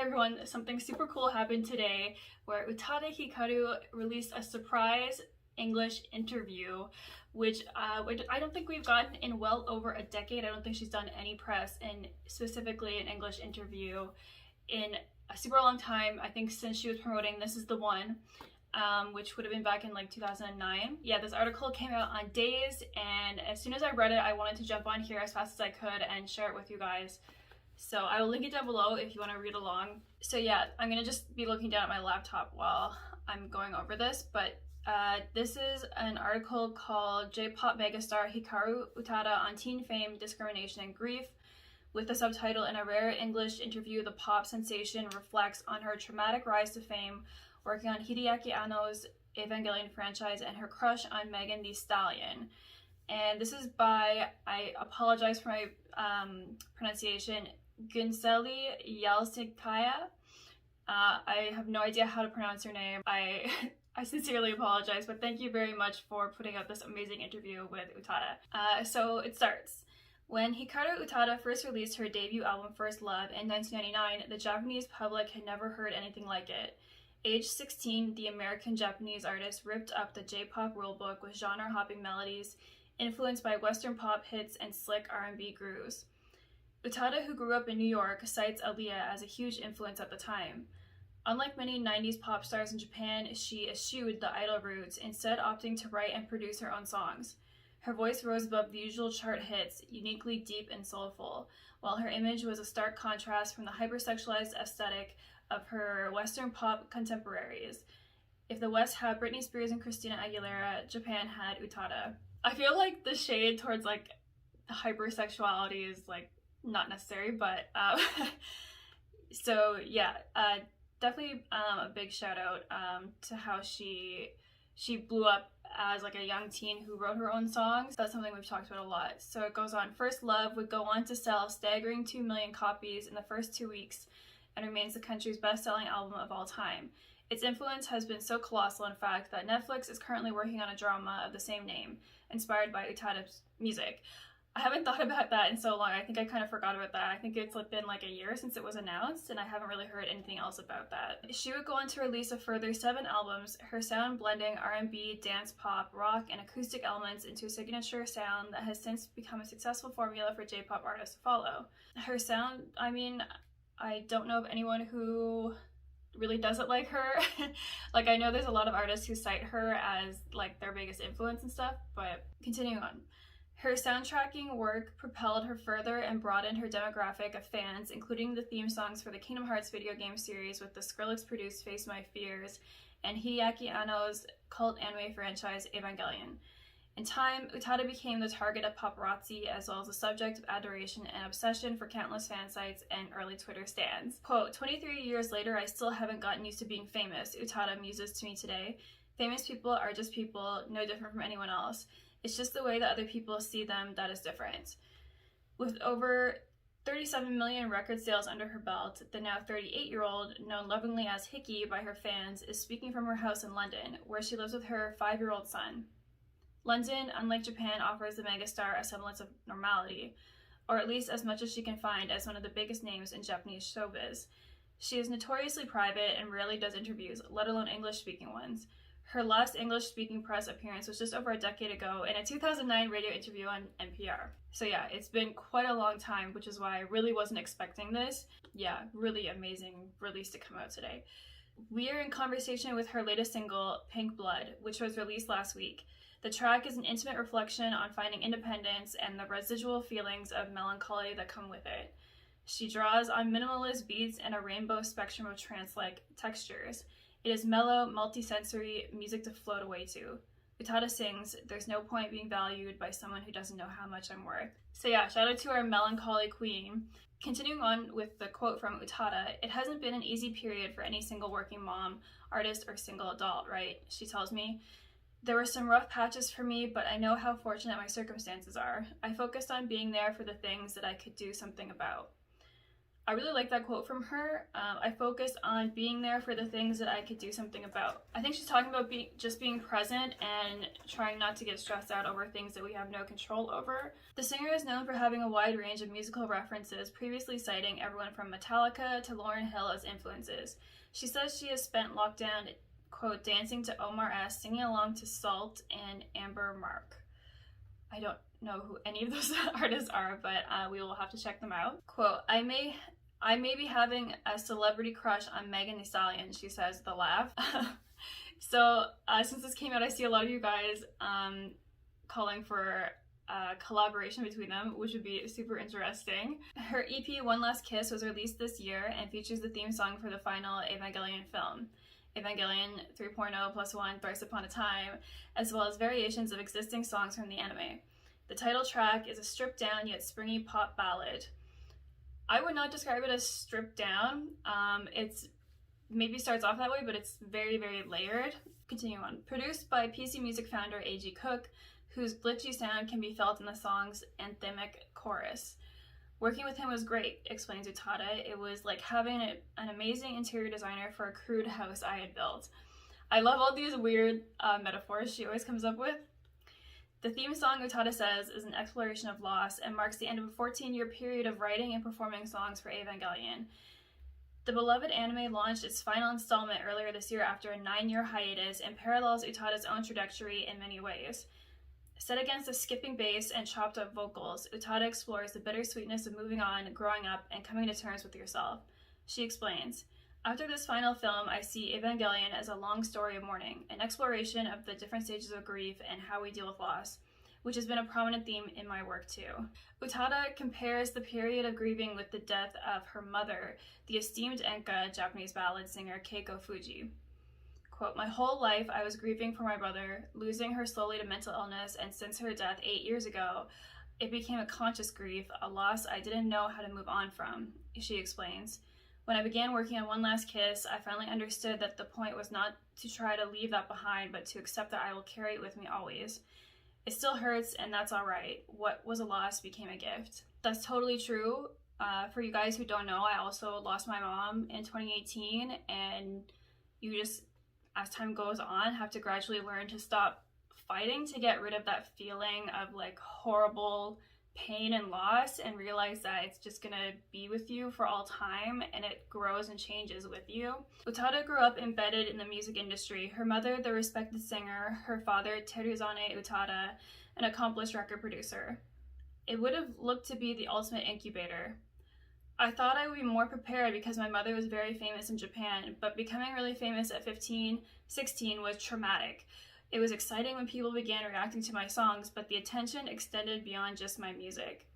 everyone, something super cool happened today where Utada Hikaru released a surprise English interview, which I don't think we've gotten in well over a decade. I don't think she's done any press and specifically an English interview in a super long time. I think since she was promoting This Is the One, which would have been back in like 2009. Yeah, this article came out on Dazed, and as soon as I read it, I wanted to jump on here as fast as I could and share it with you guys. So I will link it down below if you want to read along. So yeah, I'm gonna just be looking down at my laptop while I'm going over this, but this is an article called J-pop megastar Hikaru Utada on teen fame, discrimination, and grief. With the subtitle, in a rare English interview, the pop sensation reflects on her traumatic rise to fame, working on Hideaki Anno's Evangelion franchise and her crush on Megan Thee Stallion. And this is by, I apologize for my pronunciation, Gunseli Yalsikaya. I have no idea how to pronounce her name. I sincerely apologize, but thank you very much for putting out this amazing interview with Utada. So it starts. When Hikaru Utada first released her debut album First Love in 1999, the Japanese public had never heard anything like it. Age 16, the American-Japanese artist ripped up the J-pop rulebook with genre-hopping melodies, influenced by Western pop hits and slick R&B grooves. Utada, who grew up in New York, cites Aaliyah as a huge influence at the time. Unlike many 90s pop stars in Japan, she eschewed the idol roots, instead opting to write and produce her own songs. Her voice rose above the usual chart hits, uniquely deep and soulful, while her image was a stark contrast from the hypersexualized aesthetic of her Western pop contemporaries. If the West had Britney Spears and Christina Aguilera, Japan had Utada. I feel like the shade towards like hypersexuality is like not necessary, but so yeah, definitely a big shout out to how she blew up as like a young teen who wrote her own songs. That's something we've talked about a lot. So it goes on. First Love would go on to sell a staggering 2 million copies in the first 2 weeks and remains the country's best-selling album of all time. Its influence has been so colossal, in fact, that Netflix is currently working on a drama of the same name, inspired by Utada's music. I haven't thought about that in so long. I think I kind of forgot about that. I think it's been like a year since it was announced, and I haven't really heard anything else about that. She would go on to release a further 7 albums, her sound blending R&B, dance pop, rock, and acoustic elements into a signature sound that has since become a successful formula for J-pop artists to follow. Her sound, I mean, I don't know of anyone who really does it like her. Like, I know there's a lot of artists who cite her as like their biggest influence and stuff, but continuing on. Her soundtracking work propelled her further and broadened her demographic of fans, including the theme songs for the Kingdom Hearts video game series with the Skrillex-produced Face My Fears and Hideaki Anno's cult anime franchise Evangelion. In time, Utada became the target of paparazzi as well as the subject of adoration and obsession for countless fan sites and early Twitter stans. Quote, 23 years later, I still haven't gotten used to being famous, Utada muses to me today. Famous people are just people, no different from anyone else. It's just the way that other people see them that is different. With over 37 million record sales under her belt, the now 38-year-old, known lovingly as Hickey by her fans, is speaking from her house in London, where she lives with her 5-year-old son. London, unlike Japan, offers the megastar a semblance of normality, or at least as much as she can find as one of the biggest names in Japanese showbiz. She is notoriously private and rarely does interviews, let alone English-speaking ones. Her last English-speaking press appearance was just over a decade ago in a 2009 radio interview on NPR. So yeah, it's been quite a long time, which is why I really wasn't expecting this. Yeah, really amazing release to come out today. We are in conversation with her latest single, Pink Blood, which was released last week. The track is an intimate reflection on finding independence and the residual feelings of melancholy that come with it. She draws on minimalist beats and a rainbow spectrum of trance-like textures. It is mellow, multi-sensory music to float away to. Utada sings, "There's no point being valued by someone who doesn't know how much I'm worth." So yeah, shout out to our melancholy queen. Continuing on with the quote from Utada, "It hasn't been an easy period for any single working mom, artist, or single adult, right?" She tells me. "There were some rough patches for me, but I know how fortunate my circumstances are. I focused on being there for the things that I could do something about." I really like that quote from her. I focus on being there for the things that I could do something about. I think she's talking about just being present and trying not to get stressed out over things that we have no control over. The singer is known for having a wide range of musical references, previously citing everyone from Metallica to Lauryn Hill as influences. She says she has spent lockdown, quote, dancing to Omar S, singing along to Salt and Amber Mark. I don't know who any of those artists are, but we will have to check them out. Quote, I may be having a celebrity crush on Megan Thee Stallion, she says with a laugh. So since this came out, I see a lot of you guys calling for collaboration between them, which would be super interesting. Her EP One Last Kiss was released this year and features the theme song for the final Evangelion film, Evangelion 3.0 plus 1 Thrice Upon a Time, as well as variations of existing songs from the anime. The title track is a stripped down yet springy pop ballad. I would not describe it as stripped down. It's maybe starts off that way, but it's very, very layered. Continue on. Produced by PC Music founder A.G. Cook, whose glitchy sound can be felt in the song's anthemic chorus. Working with him was great, explains Utada. It was like having an amazing interior designer for a crude house I had built. I love all these weird metaphors she always comes up with. The theme song, Utada says, is an exploration of loss and marks the end of a 14-year period of writing and performing songs for Evangelion. The beloved anime launched its final installment earlier this year after a 9-year hiatus and parallels Utada's own trajectory in many ways. Set against the skipping bass and chopped up vocals, Utada explores the bittersweetness of moving on, growing up, and coming to terms with yourself. She explains, after this final film, I see Evangelion as a long story of mourning, an exploration of the different stages of grief and how we deal with loss, which has been a prominent theme in my work too. Utada compares the period of grieving with the death of her mother, the esteemed enka Japanese ballad singer Keiko Fuji. Quote, my whole life I was grieving for my brother, losing her slowly to mental illness, and since her death 8 years ago, it became a conscious grief, a loss I didn't know how to move on from, she explains. When I began working on One Last Kiss, I finally understood that the point was not to try to leave that behind, but to accept that I will carry it with me always. It still hurts, and that's all right. What was a loss became a gift. That's totally true. For you guys who don't know, I also lost my mom in 2018, and you just, as time goes on, have to gradually learn to stop fighting to get rid of that feeling of like horrible pain and loss and realize that it's just gonna be with you for all time and it grows and changes with you. Utada grew up embedded in the music industry. Her mother, the respected singer, her father, Teruzane Utada, an accomplished record producer. It would have looked to be the ultimate incubator. I thought I would be more prepared because my mother was very famous in Japan, but becoming really famous at 15, 16 was traumatic. It was exciting when people began reacting to my songs, but the attention extended beyond just my music.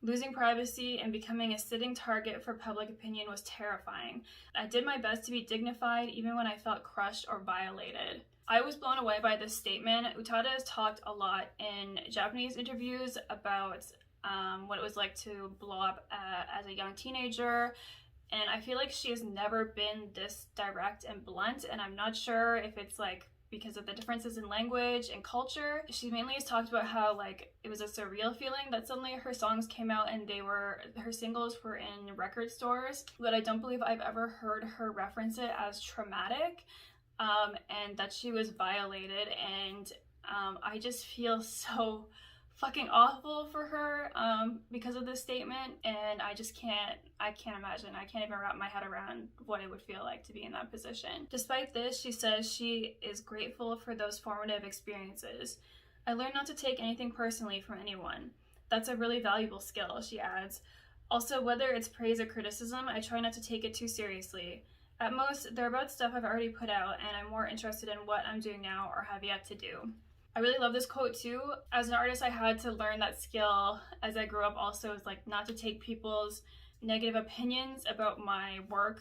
Losing privacy and becoming a sitting target for public opinion was terrifying. I did my best to be dignified even when I felt crushed or violated. I was blown away by this statement. Utada has talked a lot in Japanese interviews about what it was like to blow up as a young teenager, and I feel like she has never been this direct and blunt, and I'm not sure if it's like because of the differences in language and culture. She mainly has talked about how like it was a surreal feeling that suddenly her songs came out and her singles were in record stores, but I don't believe I've ever heard her reference it as traumatic, and that she was violated, and I just feel so fucking awful for her because of this statement, and I can't imagine. I can't even wrap my head around what it would feel like to be in that position. Despite this, she says she is grateful for those formative experiences. I learned not to take anything personally from anyone. That's a really valuable skill, she adds. Also, whether it's praise or criticism, I try not to take it too seriously. At most, they're about stuff I've already put out, and I'm more interested in what I'm doing now or have yet to do. I really love this quote too. As an artist, I had to learn that skill as I grew up also, is like not to take people's negative opinions about my work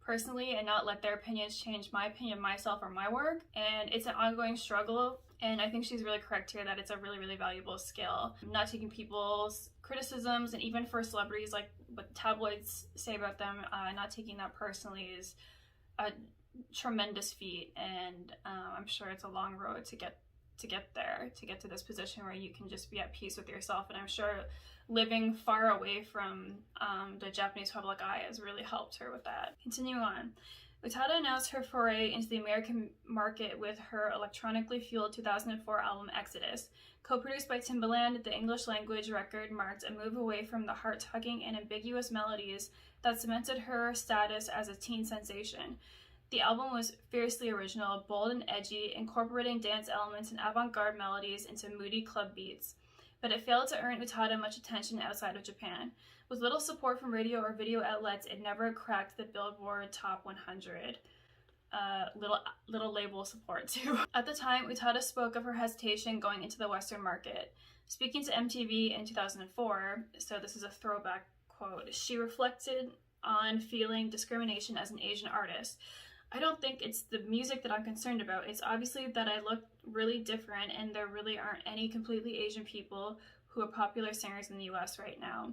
personally and not let their opinions change my opinion of myself or my work. And it's an ongoing struggle, and I think she's really correct here that it's a really, really valuable skill. Not taking people's criticisms, and even for celebrities, like what tabloids say about them, not taking that personally is a tremendous feat, and I'm sure it's a long road to get to get there, to get to this position where you can just be at peace with yourself. And I'm sure living far away from the Japanese public eye has really helped her with that. Continuing on. Utada announced her foray into the American market with her electronically fueled 2004 album Exodus. Co-produced by Timbaland, the English language record marked a move away from the heart-tugging and ambiguous melodies that cemented her status as a teen sensation. The album was fiercely original, bold and edgy, incorporating dance elements and avant-garde melodies into moody club beats. But it failed to earn Utada much attention outside of Japan. With little support from radio or video outlets, it never cracked the Billboard Top 100. Little label support too. At the time, Utada spoke of her hesitation going into the Western market. Speaking to MTV in 2004, so this is a throwback quote, she reflected on feeling discrimination as an Asian artist. I don't think it's the music that I'm concerned about. It's obviously that I look really different and there really aren't any completely Asian people who are popular singers in the US right now.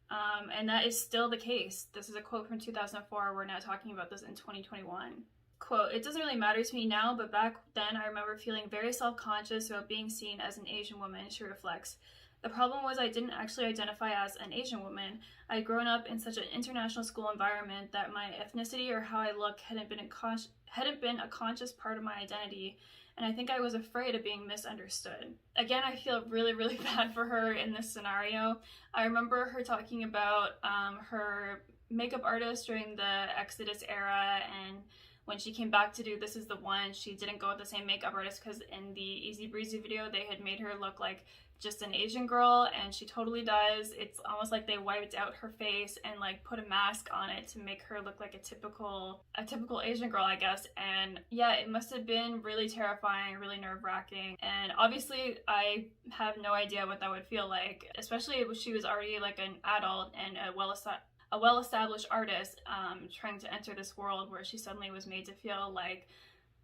And that is still the case. This is a quote from 2004. We're now talking about this in 2021. Quote, it doesn't really matter to me now, but back then I remember feeling very self-conscious about being seen as an Asian woman, she reflects. The problem was I didn't actually identify as an Asian woman. I had grown up in such an international school environment that my ethnicity or how I look hadn't been a conscious part of my identity, and I think I was afraid of being misunderstood. Again, I feel really, really bad for her in this scenario. I remember her talking about her makeup artist during the Exodus era, and when she came back to do This Is the One, she didn't go with the same makeup artist because in the Easy Breezy video, they had made her look like just an Asian girl, and she totally does. It's almost like they wiped out her face and like put a mask on it to make her look like a typical Asian girl, I guess. And yeah, it must have been really terrifying, really nerve-wracking. And obviously I have no idea what that would feel like, especially if she was already like an adult and a well-established artist, trying to enter this world where she suddenly was made to feel like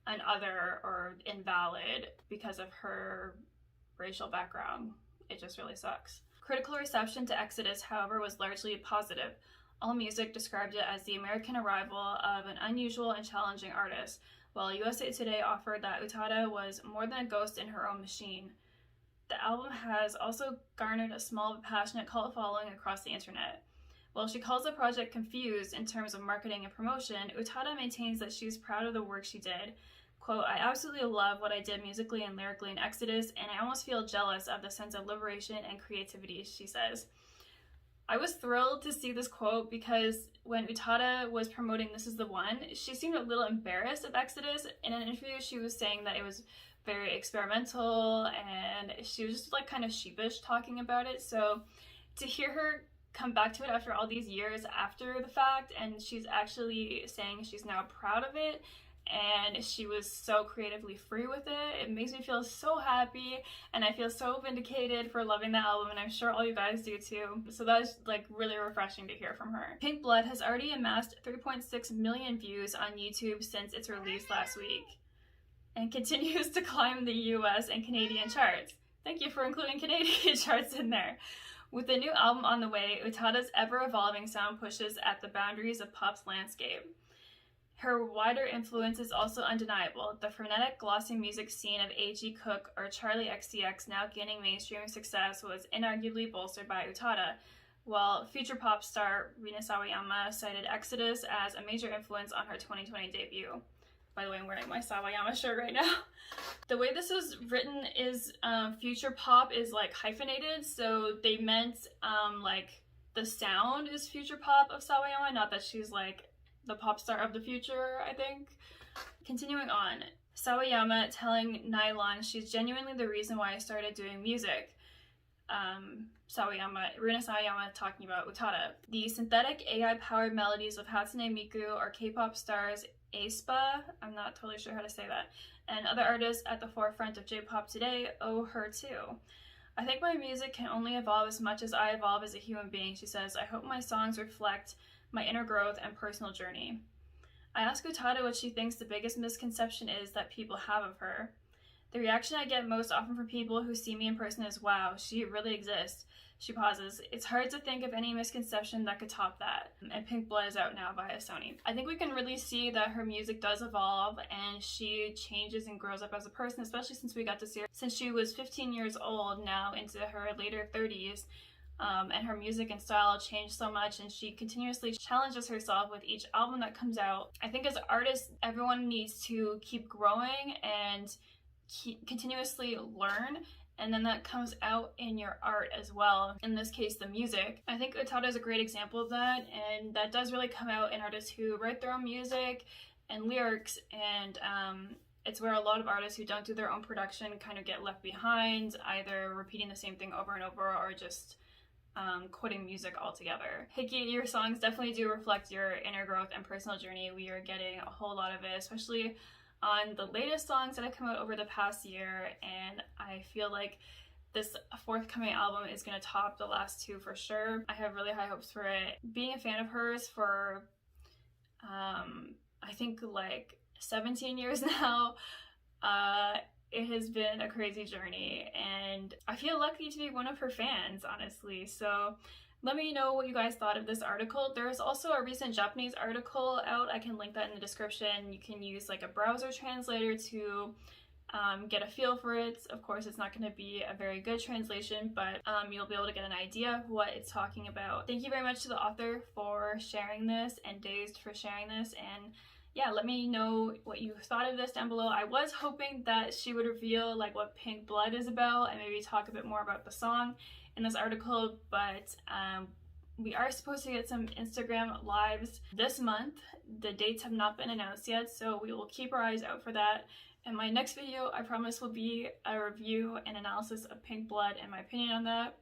an other or invalid because of her racial background. It just really sucks. Critical reception to Exodus, however, was largely positive. AllMusic described it as the American arrival of an unusual and challenging artist, while USA Today offered that Utada was more than a ghost in her own machine. The album has also garnered a small but passionate cult following across the internet. While she calls the project confused in terms of marketing and promotion, Utada maintains that she's proud of the work she did. Quote, I absolutely love what I did musically and lyrically in Exodus, and I almost feel jealous of the sense of liberation and creativity, she says. I was thrilled to see this quote because when Utada was promoting This Is the One, she seemed a little embarrassed of Exodus. In an interview, she was saying that it was very experimental, and she was just like kind of sheepish talking about it. So to hear her come back to it after all these years after the fact, and she's actually saying she's now proud of it, and she was so creatively free with it. It makes me feel so happy, and I feel so vindicated for loving the album, and I'm sure all you guys do too. So that's like really refreshing to hear from her. Pink Blood has already amassed 3.6 million views on YouTube since its release last week, and continues to climb the US and Canadian charts. Thank you for including Canadian charts in there. With the new album on the way, Utada's ever-evolving sound pushes at the boundaries of pop's landscape. Her wider influence is also undeniable. The frenetic, glossy music scene of A.G. Cook or Charlie XCX, now gaining mainstream success, was inarguably bolstered by Utada, while future pop star Rina Sawayama cited Exodus as a major influence on her 2020 debut. By the way, I'm wearing my Sawayama shirt right now. The way this was written is future pop is like hyphenated, so they meant like the sound is future pop of Sawayama, not that she's like the pop star of the future, I think. Continuing on, Sawayama telling Nylon she's genuinely the reason why I started doing music. Rina Sawayama talking about Utada. The synthetic AI-powered melodies of Hatsune Miku or K-pop stars aespa, I'm not totally sure how to say that, and other artists at the forefront of J-pop today owe her too. I think my music can only evolve as much as I evolve as a human being, she says. I hope my songs reflect my inner growth and personal journey. I ask Utada what she thinks the biggest misconception is that people have of her. The reaction I get most often from people who see me in person is, wow, she really exists. She pauses. It's hard to think of any misconception that could top that. And Pink Blood is out now via Sony. I think we can really see that her music does evolve and she changes and grows up as a person, especially since we got to see her since she was 15 years old, now into her later 30s. And her music and style changed so much, and she continuously challenges herself with each album that comes out. I think as artists, everyone needs to keep growing and continuously learn, and then that comes out in your art as well. In this case, the music. I think Utada is a great example of that, and that does really come out in artists who write their own music and lyrics, and it's where a lot of artists who don't do their own production kind of get left behind, either repeating the same thing over and over or just quitting music altogether. Hikki, your songs definitely do reflect your inner growth and personal journey. We are getting a whole lot of it, especially on the latest songs that have come out over the past year, and I feel like this forthcoming album is going to top the last two for sure. I have really high hopes for it. Being a fan of hers for I think like 17 years now, it has been a crazy journey, and I feel lucky to be one of her fans, honestly. So let me know what you guys thought of this article. There's also a recent Japanese article out. I can link that in the description. You can use like a browser translator to get a feel for it. Of course, it's not going to be a very good translation, but you'll be able to get an idea of what it's talking about. Thank you very much to the author for sharing this, and Dazed for sharing this, and yeah, let me know what you thought of this down below. I was hoping that she would reveal like what Pink Blood is about and maybe talk a bit more about the song in this article, but we are supposed to get some Instagram lives this month. The dates have not been announced yet, so we will keep our eyes out for that. And my next video, I promise, will be a review and analysis of Pink Blood and my opinion on that.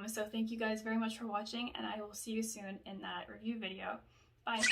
So thank you guys very much for watching, and I will see you soon in that review video. Bye!